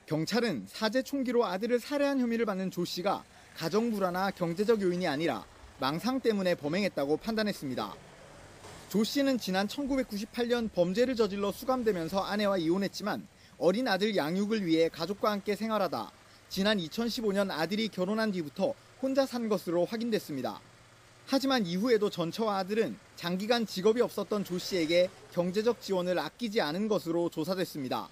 경찰은 사제 총기로 아들을 살해한 혐의를 받는 조 씨가 가정 불화나 경제적 요인이 아니라 망상 때문에 범행했다고 판단했습니다. 조 씨는 지난 1998년 범죄를 저질러 수감되면서 아내와 이혼했지만 어린 아들 양육을 위해 가족과 함께 생활하다 지난 2015년 아들이 결혼한 뒤부터 혼자 산 것으로 확인됐습니다. 하지만 이후에도 전처와 아들은 장기간 직업이 없었던 조 씨에게 경제적 지원을 아끼지 않은 것으로 조사됐습니다.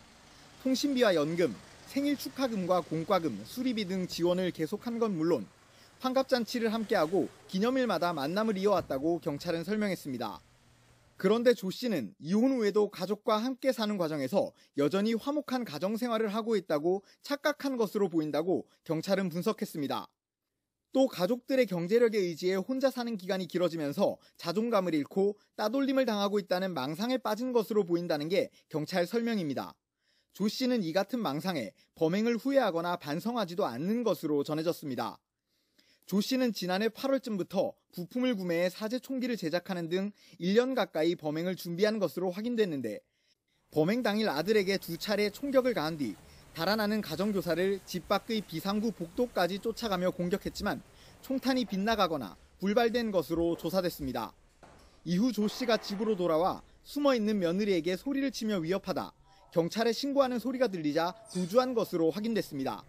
통신비와 연금, 생일 축하금과 공과금, 수리비 등 지원을 계속한 건 물론 환갑잔치를 함께하고 기념일마다 만남을 이어왔다고 경찰은 설명했습니다. 그런데 조 씨는 이혼 후에도 가족과 함께 사는 과정에서 여전히 화목한 가정생활을 하고 있다고 착각한 것으로 보인다고 경찰은 분석했습니다. 또 가족들의 경제력에 의지해 혼자 사는 기간이 길어지면서 자존감을 잃고 따돌림을 당하고 있다는 망상에 빠진 것으로 보인다는 게 경찰 설명입니다. 조 씨는 이 같은 망상에 범행을 후회하거나 반성하지도 않는 것으로 전해졌습니다. 조 씨는 지난해 8월쯤부터 부품을 구매해 사제 총기를 제작하는 등 1년 가까이 범행을 준비한 것으로 확인됐는데 범행 당일 아들에게 2차례 총격을 가한 뒤 달아나는 가정교사를 집 밖의 비상구 복도까지 쫓아가며 공격했지만 총탄이 빗나가거나 불발된 것으로 조사됐습니다. 이후 조 씨가 집으로 돌아와 숨어있는 며느리에게 소리를 치며 위협하다 경찰에 신고하는 소리가 들리자 도주한 것으로 확인됐습니다.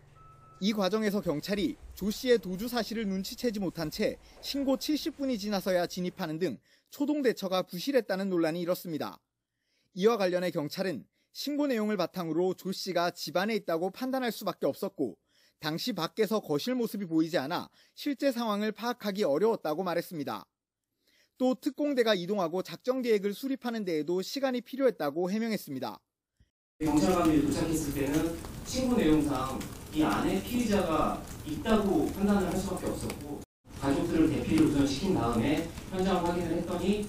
이 과정에서 경찰이 조 씨의 도주 사실을 눈치채지 못한 채 신고 70분이 지나서야 진입하는 등 초동 대처가 부실했다는 논란이 일었습니다. 이와 관련해 경찰은 신고 내용을 바탕으로 조 씨가 집안에 있다고 판단할 수밖에 없었고 당시 밖에서 거실 모습이 보이지 않아 실제 상황을 파악하기 어려웠다고 말했습니다. 또 특공대가 이동하고 작전 계획을 수립하는 데에도 시간이 필요했다고 해명했습니다. 경찰관들이 도착했을 때는 신고 내용상 이 안에 피의자가 있다고 판단을 할 수밖에 없었고 가족들을 대피를 우선시킨 다음에 현장 확인을 했더니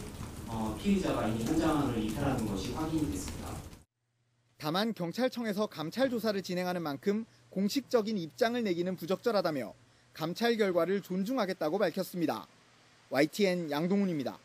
피의자가 이미 현장을 이탈하는 것이 확인이 됐습니다. 다만 경찰청에서 감찰 조사를 진행하는 만큼 공식적인 입장을 내기는 부적절하다며 감찰 결과를 존중하겠다고 밝혔습니다. YTN 양동훈입니다.